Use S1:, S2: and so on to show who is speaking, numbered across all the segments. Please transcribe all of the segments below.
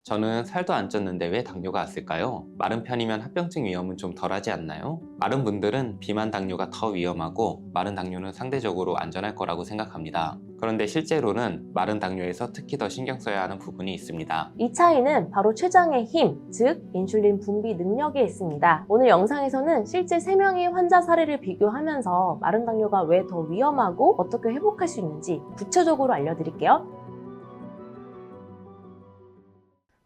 S1: 저는 살도 안 쪘는데 왜 당뇨가 왔을까요? 마른 편이면 합병증 위험은 좀 덜하지 않나요? 마른 분들은 비만 당뇨가 더 위험하고 마른 당뇨는 상대적으로 안전할 거라고 생각합니다. 그런데 실제로는 마른 당뇨에서 특히 더 신경 써야 하는 부분이 있습니다.
S2: 이 차이는 바로 췌장의 힘, 즉 인슐린 분비 능력에 있습니다. 오늘 영상에서는 실제 3명의 환자 사례를 비교하면서 마른 당뇨가 왜 더 위험하고 어떻게 회복할 수 있는지 구체적으로 알려드릴게요.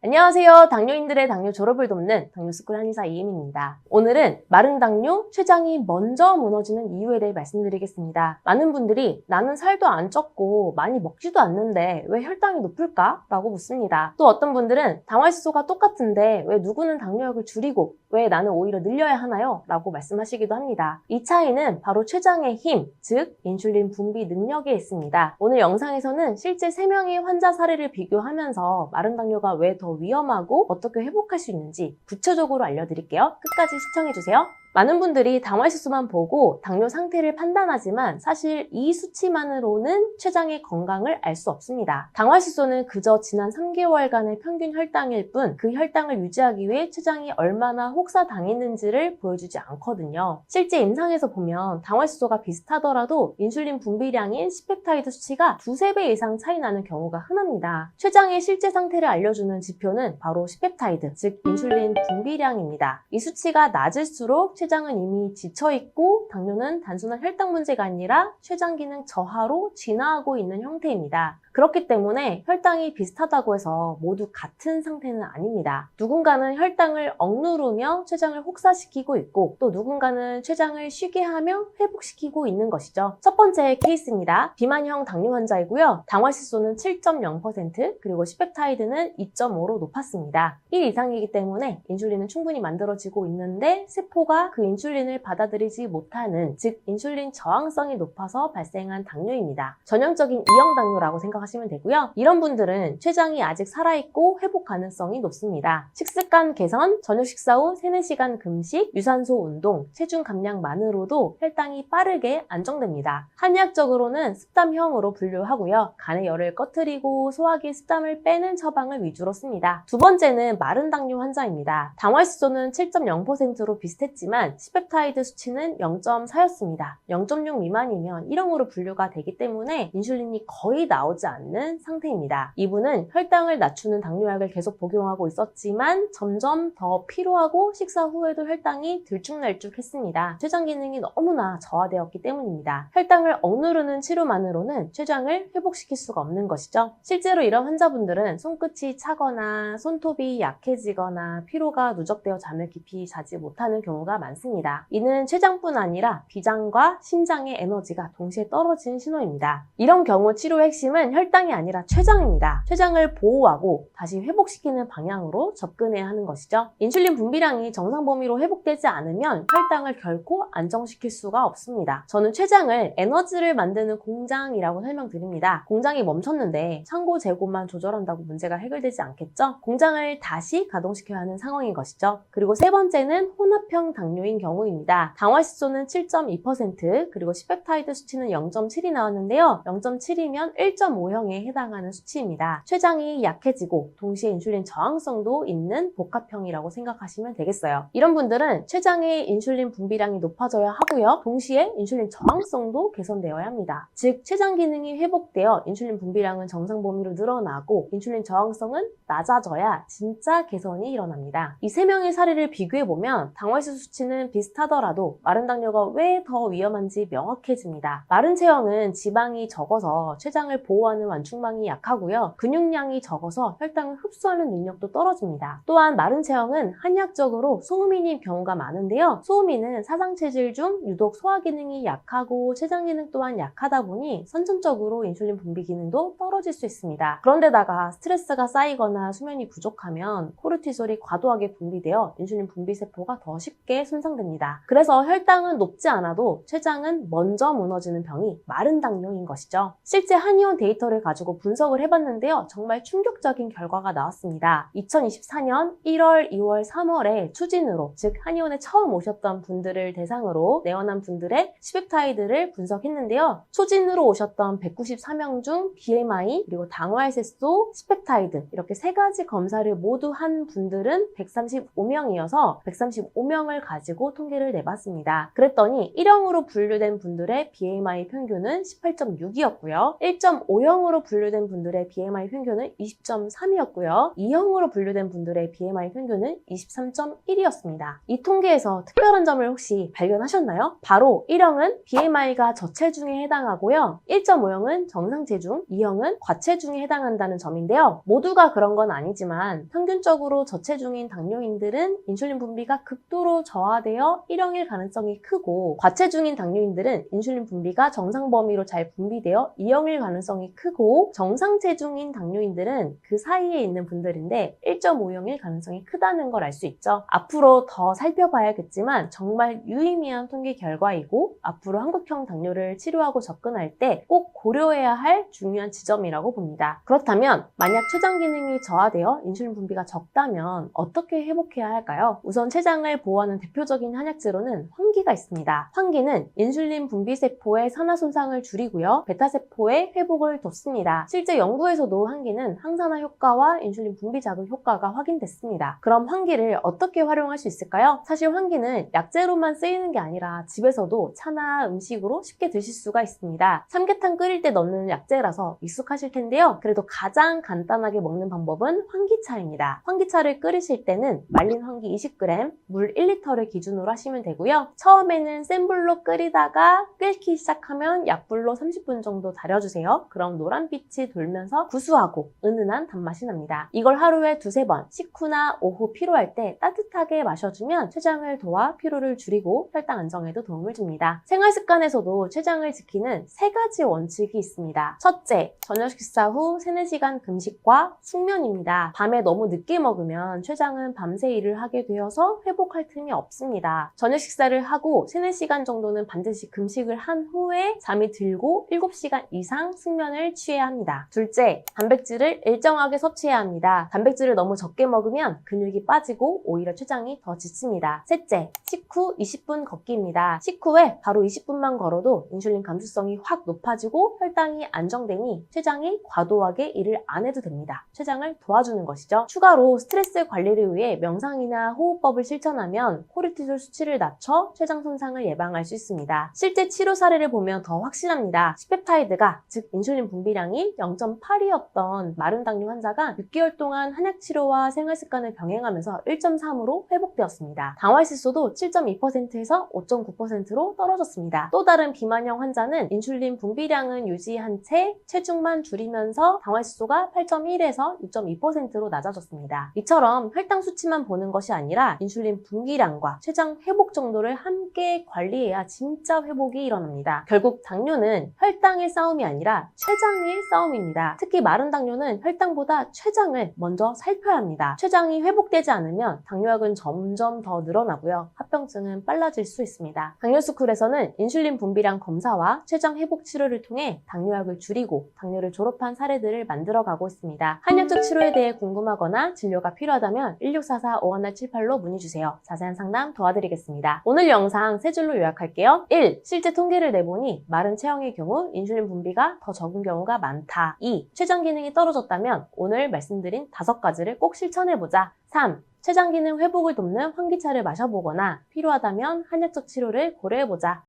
S2: 안녕하세요. 당뇨인들의 당뇨 졸업을 돕는 당뇨스쿨 한의사 이혜민입니다. 오늘은 마른 당뇨, 췌장이 먼저 무너지는 이유에 대해 말씀드리겠습니다. 많은 분들이 나는 살도 안 쪘고 많이 먹지도 않는데 왜 혈당이 높을까? 라고 묻습니다. 또 어떤 분들은 당화혈소가 똑같은데 왜 누구는 당뇨약을 줄이고 왜 나는 오히려 늘려야 하나요? 라고 말씀하시기도 합니다. 이 차이는 바로 췌장의 힘, 즉 인슐린 분비 능력에 있습니다. 오늘 영상에서는 실제 3명의 환자 사례를 비교하면서 마른 당뇨가 왜 더 위험하고 어떻게 회복할 수 있는지 구체적으로 알려드릴게요. 끝까지 시청해주세요. 많은 분들이 당화혈소만 보고 당뇨 상태를 판단하지만 사실 이 수치만으로는 췌장의 건강을 알 수 없습니다. 당화혈소는 그저 지난 3개월간의 평균 혈당일 뿐 그 혈당을 유지하기 위해 췌장이 얼마나 혹사당했는지를 보여주지 않거든요. 실제 임상에서 보면 당화혈소가 비슷하더라도 인슐린 분비량인 C-펩타이드 수치가 2~3배 이상 차이 나는 경우가 흔합니다. 췌장의 실제 상태를 알려주는 지표는 바로 C-펩타이드, 즉 인슐린 분비량입니다. 이 수치가 낮을수록 췌장은 이미 지쳐있고 당뇨는 단순한 혈당 문제가 아니라 췌장 기능 저하로 진화하고 있는 형태입니다. 그렇기 때문에 혈당이 비슷하다고 해서 모두 같은 상태는 아닙니다. 누군가는 혈당을 억누르며 췌장을 혹사시키고 있고 또 누군가는 췌장을 쉬게 하며 회복시키고 있는 것이죠. 첫 번째 케이스입니다. 비만형 당뇨 환자이고요. 당화질소는 7.0% 그리고 C-펩타이드는 2.5로 높았습니다. 1 이상이기 때문에 인슐린은 충분히 만들어지고 있는데 세포가 그 인슐린을 받아들이지 못하는, 즉 인슐린 저항성이 높아서 발생한 당뇨입니다. 전형적인 E형 당뇨라고 생각하시면 되고요. 이런 분들은 췌장이 아직 살아있고 회복 가능성이 높습니다. 식습관 개선, 저녁 식사 후 3~4시간 금식, 유산소 운동, 체중 감량만으로도 혈당이 빠르게 안정됩니다. 한의학적으로는 습담형으로 분류하고요. 간의 열을 꺼트리고 소화기 습담을 빼는 처방을 위주로 씁니다. 두 번째는 마른 당뇨 환자입니다. 당화질소는 7.0%로 비슷했지만 C-펩타이드 수치는 0.4였습니다. 0.6 미만이면 1형으로 분류가 되기 때문에 인슐린이 거의 나오지 않는 상태입니다. 이분은 혈당을 낮추는 당뇨약을 계속 복용하고 있었지만 점점 더 피로하고 식사 후에도 혈당이 들쭉날쭉했습니다. 췌장 기능이 너무나 저하되었기 때문입니다. 혈당을 억누르는 치료만으로는 췌장을 회복시킬 수가 없는 것이죠. 실제로 이런 환자분들은 손끝이 차거나 손톱이 약해지거나 피로가 누적되어 잠을 깊이 자지 못하는 경우가 많습니다. 이는 췌장뿐 아니라 비장과 심장의 에너지가 동시에 떨어진 신호입니다. 이런 경우 치료의 핵심은 혈당이 아니라 췌장입니다. 췌장을 보호하고 다시 회복시키는 방향으로 접근해야 하는 것이죠. 인슐린 분비량이 정상 범위로 회복되지 않으면 혈당을 결코 안정시킬 수가 없습니다. 저는 췌장을 에너지를 만드는 공장이라고 설명드립니다. 공장이 멈췄는데 창고 재고만 조절한다고 문제가 해결되지 않겠죠? 공장을 다시 가동시켜야 하는 상황인 것이죠. 그리고 세 번째는 혼합형 당뇨인 경우입니다. 당화질소는 7.2% 그리고 C-펩타이드 수치는 0.7이 나왔는데요. 0.7이면 1.5형에 해당하는 수치입니다. 췌장이 약해지고 동시에 인슐린 저항성도 있는 복합형이라고 생각하시면 되겠어요. 이런 분들은 췌장의 인슐린 분비량이 높아져야 하고요. 동시에 인슐린 저항성도 개선되어야 합니다. 즉 췌장 기능이 회복되어 인슐린 분비량은 정상 범위로 늘어나고 인슐린 저항성은 낮아져야 진짜 개선이 일어납니다. 이 3명의 사례를 비교해보면 당화질소 수치는 비슷하더라도 마른 당뇨가 왜 더 위험한지 명확해집니다. 마른 체형은 지방이 적어서 췌장을 보호하는 완충망이 약하고요. 근육량이 적어서 혈당을 흡수하는 능력도 떨어집니다. 또한 마른 체형은 한의학적으로 소음인인 경우가 많은데요. 소음인은 사상체질 중 유독 소화 기능이 약하고 췌장 기능 또한 약하다 보니 선천적으로 인슐린 분비 기능도 떨어질 수 있습니다. 그런데다가 스트레스가 쌓이거나 수면이 부족하면 코르티솔이 과도하게 분비되어 인슐린 분비 세포가 더 쉽게 손상됩니다. 그래서 혈당은 높지 않아도 췌장은 먼저 무너지는 병이 마른 당뇨인 것이죠. 실제 한의원 데이터 데이터를 가지고 분석을 해봤는데요. 정말 충격적인 결과가 나왔습니다. 2024년 1월, 2월, 3월에 추진으로, 즉 한의원에 처음 오셨던 분들을 대상으로 내원한 분들의 C-펩타이드를 분석했는데요. 추진으로 오셨던 194명 중 BMI, 그리고 당화혈색소, C-펩타이드 이렇게 세 가지 검사를 모두 한 분들은 135명이어서 135명을 가지고 통계를 내봤습니다. 그랬더니 1형으로 분류된 분들의 BMI 평균은 18.6이었고요. 1.5형으로 분류된 분들의 BMI 평균은 20.3이었고요. 2형으로 분류된 분들의 BMI 평균은 23.1이었습니다. 이 통계에서 특별한 점을 혹시 발견하셨나요? 바로 1형은 BMI가 저체중에 해당하고요. 1.5형은 정상 체중, 2형은 과체중에 해당한다는 점인데요. 모두가 그런 건 아니지만 평균적으로 저체중인 당뇨인들은 인슐린 분비가 극도로 저하되어 1형일 가능성이 크고, 과체중인 당뇨인들은 인슐린 분비가 정상 범위로 잘 분비되어 2형일 가능성이 크고, 정상 체중인 당뇨인들은 그 사이에 있는 분들인데 1.5형일 가능성이 크다는 걸 알 수 있죠. 앞으로 더 살펴봐야겠지만 정말 유의미한 통계 결과이고, 앞으로 한국형 당뇨를 치료하고 접근할 때 꼭 고려해야 할 중요한 지점이라고 봅니다. 그렇다면 만약 췌장 기능이 저하되어 인슐린 분비가 적다면 어떻게 회복해야 할까요? 우선 췌장을 보호하는 대표적인 한약재로는 환기가 있습니다. 환기는 인슐린 분비 세포의 산화 손상을 줄이고요. 베타 세포의 회복을 돕습니다. 실제 연구에서도 환기는 항산화 효과와 인슐린 분비 자극 효과가 확인됐습니다. 그럼 환기를 어떻게 활용할 수 있을까요? 사실 환기는 약재로만 쓰이는 게 아니라 집에서도 차나 음식으로 쉽게 드실 수가 있습니다. 삼계탕 끓일 때 넣는 약재라서 익숙하실 텐데요. 그래도 가장 간단하게 먹는 방법은 환기차입니다. 환기차를 끓이실 때는 말린 환기 20g, 물 1리터를 기준으로 하시면 되고요. 처음에는 센 불로 끓이다가 끓기 시작하면 약불로 30분 정도 달여주세요. 그럼 노란빛이 돌면서 구수하고 은은한 단맛이 납니다. 이걸 하루에 두세 번, 식후나 오후 피로할 때 따뜻하게 마셔주면 췌장을 도와 피로를 줄이고 혈당 안정에도 도움을 줍니다. 생활 습관에서도 췌장을 지키는 세 가지 원칙이 있습니다. 첫째, 저녁 식사 후 3-4시간 금식과 숙면입니다. 밤에 너무 늦게 먹으면 췌장은 밤새 일을 하게 되어서 회복할 틈이 없습니다. 저녁 식사를 하고 3-4시간 정도는 반드시 금식을 한 후에 잠이 들고 7시간 이상 숙면을 취해야 합니다. 둘째, 단백질을 일정하게 섭취해야 합니다. 단백질을 너무 적게 먹으면 근육이 빠지고 오히려 췌장이 더 지칩니다. 셋째, 식후 20분 걷기입니다. 식후에 바로 20분만 걸어도 인슐린 감수성이 확 높아지고 혈당이 안정되니 췌장이 과도하게 일을 안 해도 됩니다. 췌장을 도와주는 것이죠. 추가로 스트레스 관리를 위해 명상이나 호흡법을 실천하면 코르티졸 수치를 낮춰 췌장 손상을 예방할 수 있습니다. 실제 치료 사례를 보면 더 확실합니다. C-펩타이드가, 즉 인슐린 분비량이 0.8이었던 마른 당뇨 환자가 6개월 동안 한약 치료와 생활 습관을 병행하면서 1.3으로 회복되었습니다. 당화혈색소도 7.2%에서 5.9%로 떨어졌습니다. 또 다른 비만형 환자는 인슐린 분비량은 유지한 채 체중만 줄이면서 당화혈색소가 8.1에서 6.2%로 낮아졌습니다. 이처럼 혈당 수치만 보는 것이 아니라 인슐린 분비량과 췌장 회복 정도를 함께 관리해야 진짜 회복이 일어납니다. 결국 당뇨는 혈당의 싸움이 아니라 췌장의 싸움입니다. 특히 마른 당뇨는 혈당보다 췌장을 먼저 살펴야 합니다. 췌장이 회복되지 않으면 당뇨약은 점점 더 늘어나고요. 합병증은 빨라질 수 있습니다. 당뇨스쿨에서는 인슐린 분비량 검사와 췌장 회복 치료를 통해 당뇨약을 줄이고 당뇨를 졸업한 사례들을 만들어가고 있습니다. 한약적 치료에 대해 궁금하거나 진료가 필요하다면 1644-5178로 문의주세요. 자세한 상담 도와드리겠습니다. 오늘 영상 세 줄로 요약할게요. 1. 실제 통계를 내보니 마른 체형의 경우 인슐린 분비가 더 적은 경우가 많다. 2. 췌장 기능이 떨어졌다면 오늘 말씀드린 5가지를 꼭 실천해보자. 3. 췌장 기능 회복을 돕는 환기차를 마셔보거나 필요하다면 한약적 치료를 고려해보자.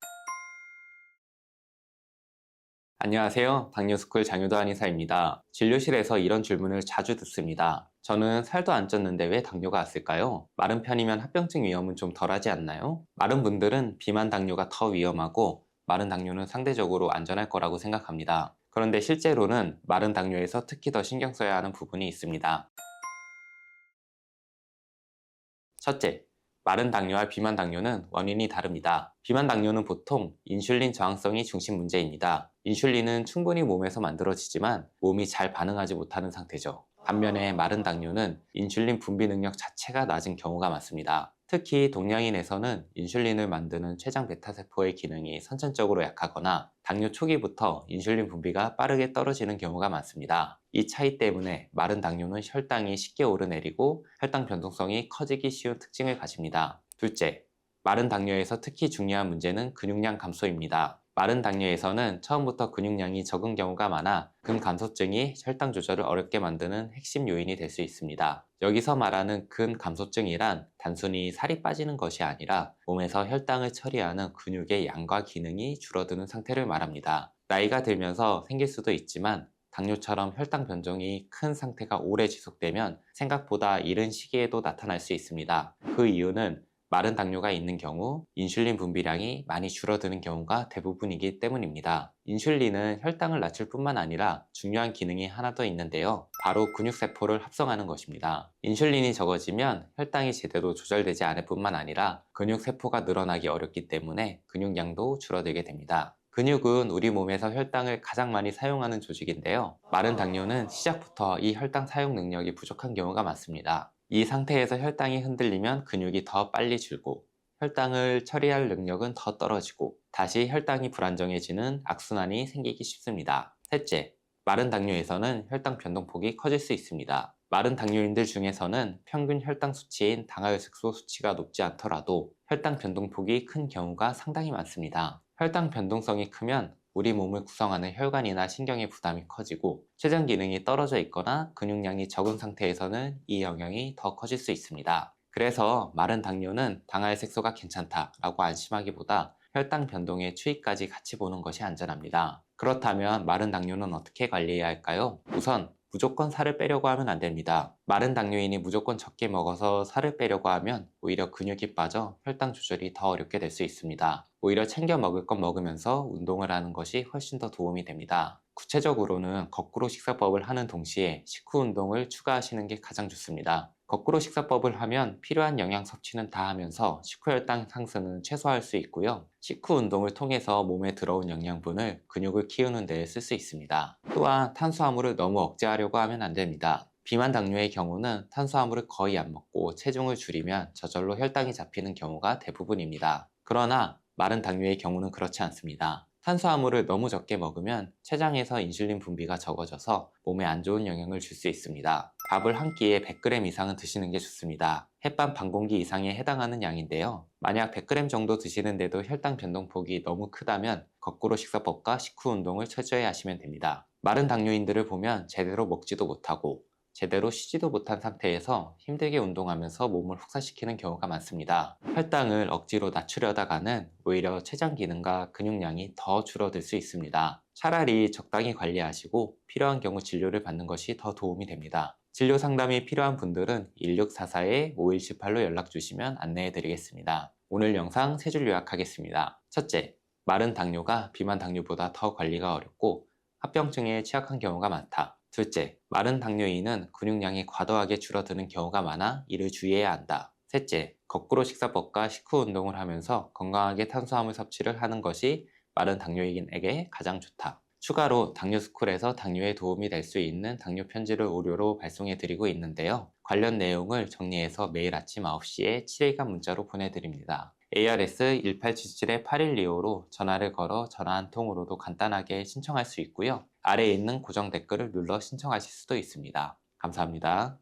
S1: 안녕하세요. 당뇨스쿨 장효도 한의사입니다. 진료실에서 이런 질문을 자주 듣습니다. 저는 살도 안 쪘는데 왜 당뇨가 왔을까요? 마른 편이면 합병증 위험은 좀 덜하지 않나요? 마른 분들은 비만 당뇨가 더 위험하고 마른 당뇨는 상대적으로 안전할 거라고 생각합니다. 그런데 실제로는 마른 당뇨에서 특히 더 신경 써야 하는 부분이 있습니다. 첫째, 마른 당뇨와 비만 당뇨는 원인이 다릅니다. 비만 당뇨는 보통 인슐린 저항성이 중심 문제입니다. 인슐린은 충분히 몸에서 만들어지지만 몸이 잘 반응하지 못하는 상태죠. 반면에 마른 당뇨는 인슐린 분비 능력 자체가 낮은 경우가 많습니다. 특히 동양인에서는 인슐린을 만드는 췌장 베타세포의 기능이 선천적으로 약하거나 당뇨 초기부터 인슐린 분비가 빠르게 떨어지는 경우가 많습니다. 이 차이 때문에 마른 당뇨는 혈당이 쉽게 오르내리고 혈당 변동성이 커지기 쉬운 특징을 가집니다. 둘째, 마른 당뇨에서 특히 중요한 문제는 근육량 감소입니다. 마른 당뇨에서는 처음부터 근육량이 적은 경우가 많아 근감소증이 혈당 조절을 어렵게 만드는 핵심 요인이 될 수 있습니다. 여기서 말하는 근감소증이란 단순히 살이 빠지는 것이 아니라 몸에서 혈당을 처리하는 근육의 양과 기능이 줄어드는 상태를 말합니다. 나이가 들면서 생길 수도 있지만 당뇨처럼 혈당 변동이 큰 상태가 오래 지속되면 생각보다 이른 시기에도 나타날 수 있습니다. 그 이유는 마른 당뇨가 있는 경우 인슐린 분비량이 많이 줄어드는 경우가 대부분이기 때문입니다. 인슐린은 혈당을 낮출 뿐만 아니라 중요한 기능이 하나 더 있는데요. 바로 근육세포를 합성하는 것입니다. 인슐린이 적어지면 혈당이 제대로 조절되지 않을 뿐만 아니라 근육세포가 늘어나기 어렵기 때문에 근육량도 줄어들게 됩니다. 근육은 우리 몸에서 혈당을 가장 많이 사용하는 조직인데요. 마른 당뇨는 시작부터 이 혈당 사용 능력이 부족한 경우가 많습니다. 이 상태에서 혈당이 흔들리면 근육이 더 빨리 줄고 혈당을 처리할 능력은 더 떨어지고 다시 혈당이 불안정해지는 악순환이 생기기 쉽습니다. 셋째, 마른 당뇨에서는 혈당 변동폭이 커질 수 있습니다. 마른 당뇨인들 중에서는 평균 혈당 수치인 당하혈색소 수치가 높지 않더라도 혈당 변동폭이 큰 경우가 상당히 많습니다. 혈당 변동성이 크면 우리 몸을 구성하는 혈관이나 신경의 부담이 커지고 췌장 기능이 떨어져 있거나 근육량이 적은 상태에서는 이 영향이 더 커질 수 있습니다. 그래서 마른 당뇨는 당하혈색소가 괜찮다라고 안심하기보다 혈당 변동의 추이까지 같이 보는 것이 안전합니다. 그렇다면 마른 당뇨는 어떻게 관리해야 할까요? 우선 무조건 살을 빼려고 하면 안 됩니다. 마른 당뇨인이 무조건 적게 먹어서 살을 빼려고 하면 오히려 근육이 빠져 혈당 조절이 더 어렵게 될 수 있습니다. 오히려 챙겨 먹을 것 먹으면서 운동을 하는 것이 훨씬 더 도움이 됩니다. 구체적으로는 거꾸로 식사법을 하는 동시에 식후 운동을 추가하시는 게 가장 좋습니다. 거꾸로 식사법을 하면 필요한 영양 섭취는 다 하면서 식후 혈당 상승은 최소화할 수 있고요. 식후 운동을 통해서 몸에 들어온 영양분을 근육을 키우는 데 쓸 수 있습니다. 또한 탄수화물을 너무 억제하려고 하면 안 됩니다. 비만 당뇨의 경우는 탄수화물을 거의 안 먹고 체중을 줄이면 저절로 혈당이 잡히는 경우가 대부분입니다. 그러나 마른 당뇨의 경우는 그렇지 않습니다. 탄수화물을 너무 적게 먹으면 췌장에서 인슐린 분비가 적어져서 몸에 안 좋은 영향을 줄 수 있습니다. 밥을 한 끼에 100g 이상은 드시는 게 좋습니다. 햇반 반 공기 이상에 해당하는 양인데요. 만약 100g 정도 드시는데도 혈당 변동폭이 너무 크다면 거꾸로 식사법과 식후 운동을 철저히 하시면 됩니다. 마른 당뇨인들을 보면 제대로 먹지도 못하고 제대로 쉬지도 못한 상태에서 힘들게 운동하면서 몸을 혹사시키는 경우가 많습니다. 혈당을 억지로 낮추려다가는 오히려 췌장 기능과 근육량이 더 줄어들 수 있습니다. 차라리 적당히 관리하시고 필요한 경우 진료를 받는 것이 더 도움이 됩니다. 진료 상담이 필요한 분들은 1644-5118로 연락 주시면 안내해 드리겠습니다. 오늘 영상 3줄 요약하겠습니다. 첫째, 마른 당뇨가 비만 당뇨보다 더 관리가 어렵고 합병증에 취약한 경우가 많다. 둘째, 마른 당뇨인은 근육량이 과도하게 줄어드는 경우가 많아 이를 주의해야 한다. 셋째, 거꾸로 식사법과 식후 운동을 하면서 건강하게 탄수화물 섭취를 하는 것이 마른 당뇨인에게 가장 좋다. 추가로 당뇨스쿨에서 당뇨에 도움이 될 수 있는 당뇨 편지를 무료로 발송해 드리고 있는데요. 관련 내용을 정리해서 매일 아침 9시에 7일간 문자로 보내드립니다. ARS 1877-8125로 전화를 걸어 전화 한 통으로도 간단하게 신청할 수 있고요. 아래에 있는 고정 댓글을 눌러 신청하실 수도 있습니다. 감사합니다.